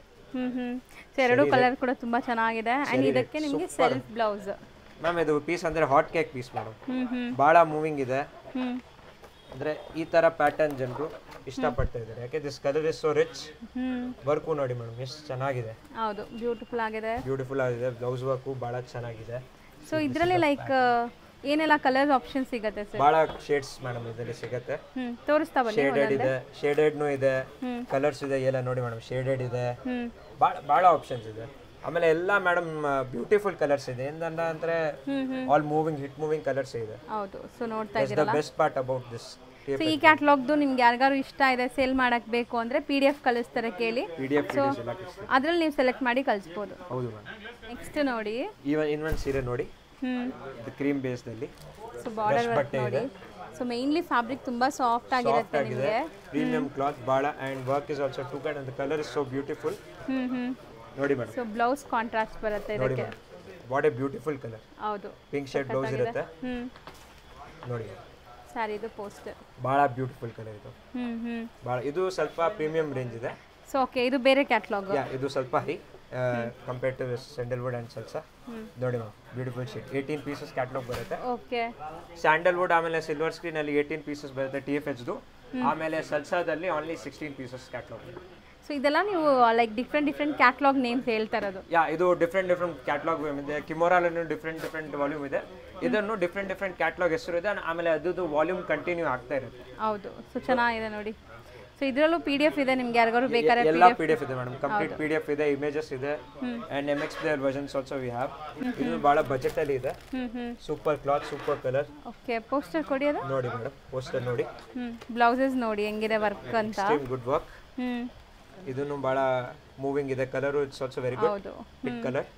ಸೊ ಎರಡು ಕಲರ್ ಕೂಡ ತುಂಬಾ ಚೆನ್ನಾಗಿದೆ ಅಂಡ್ ಇದಕ್ಕೆ ನಿಮಗೆ ಸೆಲ್ಫ್ ಬ್ಲೌಸ್. ಮ್ಯಾಮ್ ಇದು ಪೀಸ್ ಅಂದ್ರೆ ಹಾಟ್ ಕೇಕ್ ಪೀಸ್ ಮೇಡಮ್. ಭಾಳ ಮೂವಿಂಗ್ ಇದೆ. ಅಂದ್ರೆ ಈ ತರ ಪ್ಯಾಟರ್ನ್ ಜನರು ಇಷ್ಟಪಡ್ತಾ ಇದ್ದಾರೆ. ಯಾಕೆ this colour is so rich. Work ನೋಡಿ ಮೇಡಮ್ ಎಷ್ಟು ಚೆನ್ನಾಗಿದೆ. ಹೌದು, ಬ್ಯೂಟಿಫುಲ್ ಆಗಿದೆ. ಬ್ಲೌಸ್ ವರ್ಕು ಭಾಳ ಚೆನ್ನಾಗಿದೆ. ಸೊ ಇದರಲ್ಲಿ ಲೈಕ್ ಏನೆಲ್ಲ ಕಲರ್ ಆಪ್ಷನ್ ಸಿಗುತ್ತೆ ಸರ್? ಭಾಳ ಶೇಡ್ಸ್ ಮೇಡಮ್ ಇದರಲ್ಲಿ ಸಿಗುತ್ತೆ. ತೋರಿಸ್ತಾ ಬನ್ನಿ. ಶೇಡೆಡ್ ಇದೆ, ಶೇಡೆಡ್ನು ಇದೆ, ಕಲರ್ಸ್ ಇದೆ ಎಲ್ಲ ನೋಡಿ ಮೇಡಮ್. ಶೇಡೆಡ್ ಇದೆ, ಭಾಳ ಆಪ್ಷನ್ಸ್ ಇದೆ. ಆಮೇಲೆ ಎಲ್ಲ ಮೇಡಮ್ ಬ್ಯೂಟಿಫುಲ್ ಕಲರ್ಸ್ ಇದೆ. ಅಂದ್ರೆ all moving hit moving colours ಇದೆ. ಹೌದು, ಸೊ ನೋಡ್ತಾ ಇದ್ದೀರಾ. The best part about this. So ಈ ಕ್ಯಾಟಲಾಗ್ದು ನಿಮ್ಗೆ ಯಾರಿಗಾರು ಇಷ್ಟ ಇದೆ ಸೇಲ್ ಮಾಡಕ್ ಬೇಕು ಅಂದ್ರೆ PDF ಕಳಿಸ್ತಾರೆ ಕೇಳಿ. ಸೊ ಅದ್ರಲ್ಲಿ ನೀವು ಸೆಲೆಕ್ಟ್ ಮಾಡಿ ಕಳಿಸ್ಬೋದು. ಹೌದು ಮೇಡಮ್. ನೆಕ್ಸ್ಟ್ ನೋಡಿ ಇನ್ನೊಂದು ಸೀರೆ ನೋಡಿ, ಕ್ರೀಮ್ ಬೇಸ್ ದಲ್ಲಿ. ಸೊ ಬಾರ್ಡರ್ ವರ್ಕ್ ನೋಡಿ. ಸೊ ಮೇನ್ಲಿ ಫ್ಯಾಬ್ರಿಕ್ ತುಂಬಾ ಸಾಫ್ಟ್ ಆಗಿರುತ್ತೆ ನಿಮಗೆ. ಪ್ರೀಮಿಯಂ ಕ್ಲಾತ್ ಭಾಳ and work is also too kind and the colour is so beautiful. ನೋಡಿ ಮೇಡಮ್. ಸೊ ಬ್ಲೌಸ್ ಕಾಂಟ್ರಾಸ್ಟ್ ಬರುತ್ತೆ ಇದಕ್ಕೆ. What a beautiful colour. ಹೌದು, ಪಿಂಕ್ ಶೇಡ್ ಬ್ಲೌಸ್ ಇರುತ್ತೆ ನೋಡಿ. ಸ್ಯಾರಿದು ಪೋಸ್ಟರ್ ಭಾಳ ಬ್ಯೂಟಿಫುಲ್ ಕಲರ್ ಇದು. ಭಾಳ ಇದು ಸ್ವಲ್ಪ ಪ್ರೀಮಿಯಂ ರೇಂಜ್ ಇದೆ. ಸೊ ಓಕೆ, ಇದು ಬೇರೆ ಕ್ಯಾಟಲಾಗ್. ಇದು ಸ್ವಲ್ಪ high compare to sandalwood and salsa. ನೋಡಿ ma'am, beautiful shade. 18 pieces catalogue ಬರುತ್ತೆ. ಓಕೆ. ಸ್ಯಾಂಡಲ್ವುಡ್ ಆಮೇಲೆ ಸಿಲ್ವರ್ ಸ್ಕ್ರೀನ್ ಅಲ್ಲಿ 18 ಪೀಸಸ್ ಬರುತ್ತೆ TFHದು. ಆಮೇಲೆ ಸಲ್ಸಾದಲ್ಲಿ ಓನ್ಲಿ 16 ಪೀಸಸ್ ಕ್ಯಾಟಲಾಗ್. ಸೊ ಇದೆಲ್ಲ ನೀವು ಲೈಕ್ ಡಿಫ್ರೆಂಟ್ ಕ್ಯಾಟಲಾಗ್ ನೇಮ್ಸ್ ಹೇಳ್ತಾ ಇರೋದು? ಇದು ಡಿಫ್ರೆಂಟ್ ಕ್ಯಾಟಲಾಗ್ ಇದೆ. ಕಿಮೋರಾಲೂ ಡಿಫ್ರೆಂಟ್ ವಾಲ್ಯೂಮ್ ಇದೆ. ಇದನ್ನು ಡಿಫ್ರೆಂಟ್ ಕ್ಯಾಟಲಾಗ್ ಹೆಸರು ಇದೆ. ಆಮೇಲೆ ಅದು ವಾಲ್ಯೂಮ್ ಕಂಟಿನ್ಯೂ ಆಗ್ತಾ ಇರುತ್ತೆ. ಹೌದು, ಸೊ ಚೆನ್ನಾಗಿದೆ ನೋಡಿ. ಸೊ ಇದರಲ್ಲೂ PDF ಇದೆ, ನಿಮ್ಗೆ ಯಾರಿಗಾರು ಬೇಕಾದ್ರೆ ಎಲ್ಲ PDF ಇದೆ ಮೇಡಮ್. ಕಂಪ್ಲೀಟ್ PDF ಇದೆ, ಇಮೇಜಸ್ ಇದೆ and MX player versions also we have. ಇದು ಬಹಳ ಬಜೆಟ್ ಅಲ್ಲಿ ಇದೆ. Super cloth, super colour. Okay, poster ಕೊಡಿ ಅದು ನೋಡಿ ಮೇಡಮ್. ಪೋಸ್ಟರ್ ನೋಡಿ. ಬ್ಲೌಸಸ್ ನೋಡಿ ಹೆಂಗಿದೆ ವರ್ಕ್ ಅಂತ. Extreme good work. ಇದನ್ನು ಬಹಳ ಮೂವಿಂಗ್ ಇದೆ. Colour it's also very good. ಹೌದು, ಪಿಂಕ್ ಕಲರ್.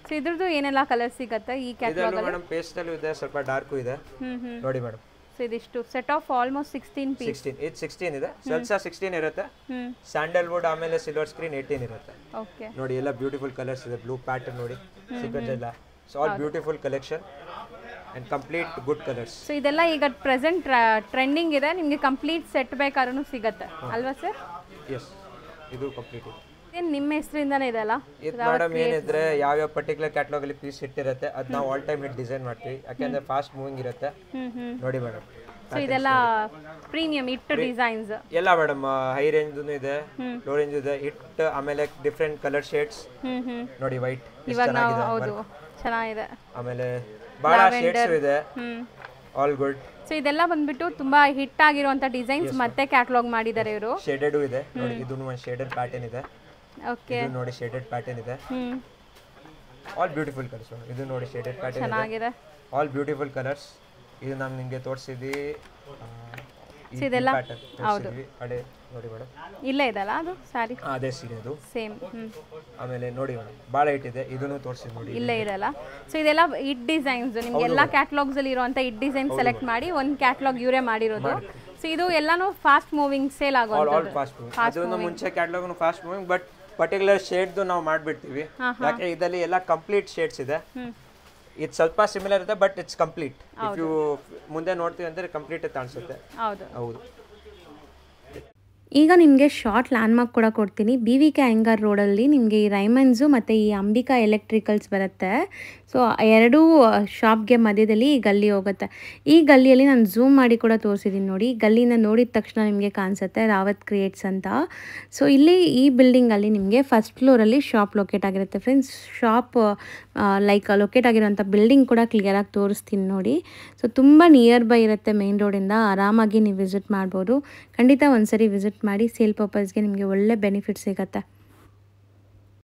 ಸೊ ಇದ್ರದ್ದು ಏನೆಲ್ಲ ಕಲರ್ ಸಿಗುತ್ತೆ ಈ ಕ್ಯಾಟಲಾಗ್ ಅಲ್ಲಿ? ಮೇಡಮ್ ಪೇಸ್ಟಲ್ ಇದೆ, ಸ್ವಲ್ಪ ಡಾರ್ಕ್ ಇದೆ. ನೋಡಿ ಮೇಡಮ್. ಸೊ ಇದಿಷ್ಟು ಸೆಟ್ ಆಫ್ ಆಲ್ಮೋಸ್ಟ್ 16 ಪೀಸ್. 16 ಇದೆ. ಸಲ್ಸಾ 16 ಇರುತ್ತೆ. ಸ್ಯಾಂಡಲ್ವುಡ್ ಆಮೇಲೆ ಸಿಲ್ವರ್ ಸ್ಕ್ರೀನ್ 18 ಇರುತ್ತೆ. ಓಕೆ. ನೋಡಿ ಎಲ್ಲ ಬ್ಯೂಟಿಫುಲ್ ಕಲರ್ಸ್ ಇದೆ. ಬ್ಲೂ ಪ್ಯಾಟರ್ನ್ ನೋಡಿ, ಸೀಕ್ವೆನ್ಸ್ ಎಲ್ಲ. So all beautiful collection and complete good colours. So ಇದೆಲ್ಲ ಈಗ ಪ್ರೆಸೆಂಟ್ ಟ್ರೆಂಡಿಂಗ್ ಇದೆ. ನಿಮಗೆ ಕಂಪ್ಲೀಟ್ ಸೆಟ್ ಬೇಕಾದ್ರೂ ಸಿಗುತ್ತೆ ಅಲ್ವಾ ಸರ್? ಎಸ್, ಇದು ಕಂಪ್ಲೀಟ್ ಇದೆ. ಏನು ನಿಮ್ಮ ಹೆಸರಿಂದಾನೇ ಇದೆ ಅಲ್ಲ? ಇದು ಮೇಡಮ್ ಏನಿದ್ರೆ ಯಾವ ಪರ್ಟಿಕ್ಯುಲರ್ ಕ್ಯಾಟಲಾಗ್ ಅಲ್ಲಿ ಪೀಸ್ ಇಟ್ಟಿರುತ್ತೆ ಅದು ನಾವು ಆಲ್ ಟೈಮ್ ಹಿಟ್ ಡಿಸೈನ್ ಮಾಡ್ತೀವಿ. ಯಾಕೆಂದ್ರೆ ಫಾಸ್ಟ್ ಮೂವಿಂಗ್ ಇರುತ್ತೆ. ನೋಡಿ ಮೇಡಮ್. ಸೊ ಇದೆಲ್ಲ ಪ್ರೀಮಿಯಂ ಹಿಟ್ ಡಿಸೈನ್ಸ್ ಎಲ್ಲ ಮೇಡಮ್. ಹೈ ರೇಂಜ್ ಇದೆ, ಲೋ ರೇಂಜ್ ಇದೆ. ಹಿಟ್ ಆಮೇಲೆ ಡಿಫ್ರೆಂಟ್ ಕಲರ್ ಶೇಡ್ಸ್ ನೋಡಿ. ವೈಟ್ ಇವಾಗ ನಾವು ಹೌದು ಚೆನ್ನಾಗಿದೆ. ಆಮೇಲೆ ಬಹಳ ಶೇಡ್ಸ್ ಇದೆ. All good. ಸೊ ಇದೆಲ್ಲ ಬಂದ್ಬಿಟ್ಟು ತುಂಬಾ ಹಿಟ್ ಆಗಿರುವಂತ ಡಿಸೈನ್ಸ್ ಮತ್ತೆ ಕ್ಯಾಟಲಾಗ್ ಮಾಡಿದ್ದಾರೆ ಇವರು. ಶೇಡೆಡ್ ಇದೆ ನೋಡಿ. ಇದನ್ನು ಒಂದು ಶೇಡೆಡ್ ಪ್ಯಾಟರ್ನ್ ಇದೆ. ಓಕೆ. ಇದು ನೋಡಿ ಶೇಡೆಡ್ ಪ್ಯಾಟರ್ನ್ ಇದೆ. All beautiful colours. ಇದು ನೋಡಿ ಶೇಡೆಡ್ ಪ್ಯಾಟರ್ನ್ ಚೆನ್ನಾಗಿದೆ. All beautiful colours. ಇದು ನಾನು ನಿಮಗೆ ತೋರಿಸಿದ್ವಿ. ಇದೆಲ್ಲ ಹೌದು. ಅಡೆ ನೋಡಿ ಮೇಡಮ್. ಇಲ್ಲೇ ಇದಲ್ಲ ಅದು ಸಾರಿ? ಅದೇ ಸೀರೆ ಅದು ಸೇಮ್. ಆಮೇಲೆ ನೋಡಿ ಮೇಡಮ್ ಭಾಳ ಹಿಟ್ ಇದೆ. ಇದನ್ನು ತೋರಿಸಿ ನೋಡಿ. ಇಲ್ಲೇ ಇದಲ್ಲ. ಸೊ ಇದೆಲ್ಲ ಹಿಟ್ ಡಿಸೈನ್ಸ್. ನಿಮ್ಗೆ ಎಲ್ಲ ಕ್ಯಾಟಲಾಗ್ಸ್ ಅಲ್ಲಿ ಇರುವಂತ ಹಿಟ್ ಡಿಸೈನ್ ಸೆಲೆಕ್ಟ್ ಮಾಡಿ ಒಂದು ಕ್ಯಾಟಲಾಗ್ ಇವರೇ ಮಾಡಿರೋದು. ಸೊ ಇದು ಎಲ್ಲಾನು ಫಾಸ್ಟ್ ಮೂವಿಂಗ್ ಸೇಲ್ ಆಗೋದು. All fast moving. ಅದನ್ನು ಮುಂಚೆ ಕ್ಯಾಟಲಾಗ್ನು ಫಾಸ್ಟ್ ಮೂವಿಂಗ್, ಬಟ್ ಪರ್ಟಿಕ್ಯುಲರ್ ಶೇಡ್ದು ನಾವು ಮಾಡಿಬಿಡ್ತೀವಿ. ಯಾಕೆ ಇದರಲ್ಲಿ ಎಲ್ಲ ಕಂಪ್ಲೀಟ್ ಶೇಡ್ಸ್ ಇದೆ. ಇದು ಸ್ವಲ್ಪ ಸಿಮಿಲರ್ ಇದೆ but it's complete. If you ಮುಂದೆ ನೋಡ್ತೀವಿ ಅಂದ್ರೆ ಕಂಪ್ಲೀಟ್ ಕಾಣಿಸುತ್ತೆ. ಹೌದು ಹೌದು. ಈಗ ನಿಮಗೆ ಶಾರ್ಟ್ ಲ್ಯಾಂಡ್ಮಾರ್ಕ್ ಕೂಡ ಕೊಡ್ತೀನಿ. BVK ಅಯ್ಯಂಗಾರ್ ರೋಡಲ್ಲಿ ನಿಮಗೆ ಈ ರೈಮಂಡ್ಸು ಮತ್ತು ಈ ಅಂಬಿಕಾ ಎಲೆಕ್ಟ್ರಿಕಲ್ಸ್ ಬರುತ್ತೆ. ಸೊ ಎರಡೂ ಶಾಪ್ಗೆ ಮಧ್ಯದಲ್ಲಿ ಈ ಗಲ್ಲಿ ಹೋಗುತ್ತೆ. ಈ ಗಲ್ಲಿಯಲ್ಲಿ ನಾನು ಝೂಮ್ ಮಾಡಿ ಕೂಡ ತೋರಿಸಿದ್ದೀನಿ ನೋಡಿ. ಈ ಗಲ್ಲಿನ ನೋಡಿದ ತಕ್ಷಣ ನಿಮಗೆ ಕಾಣಿಸುತ್ತೆ ರಾವತ್ ಕ್ರಿಯೇಟ್ಸ್ ಅಂತ. ಸೊ ಇಲ್ಲಿ ಈ ಬಿಲ್ಡಿಂಗಲ್ಲಿ ನಿಮಗೆ ಫಸ್ಟ್ ಫ್ಲೋರಲ್ಲಿ ಶಾಪ್ ಲೊಕೇಟ್ ಆಗಿರುತ್ತೆ ಫ್ರೆಂಡ್ಸ್. ಶಾಪ್ ಲೈಕ್ ಲೊಕೇಟ್ ಆಗಿರೋಂಥ ಬಿಲ್ಡಿಂಗ್ ಕೂಡ ಕ್ಲಿಯರಾಗಿ ತೋರಿಸ್ತೀನಿ ನೋಡಿ. ಸೊ ತುಂಬ ನಿಯರ್ ಬೈ ಇರುತ್ತೆ ಮೇನ್ ರೋಡಿಂದ. ಆರಾಮಾಗಿ ನೀವು ವಿಸಿಟ್ ಮಾಡ್ಬೋದು. ಖಂಡಿತ ಒಂದ್ಸರಿ ವಿಸಿಟ್ ಮಾಡಿ. ಸೇಲ್ ಪರ್ಪಸ್ಗೆ ನಿಮಗೆ ಒಳ್ಳೆ ಬೆನಿಫಿಟ್ ಸಿಗುತ್ತೆ.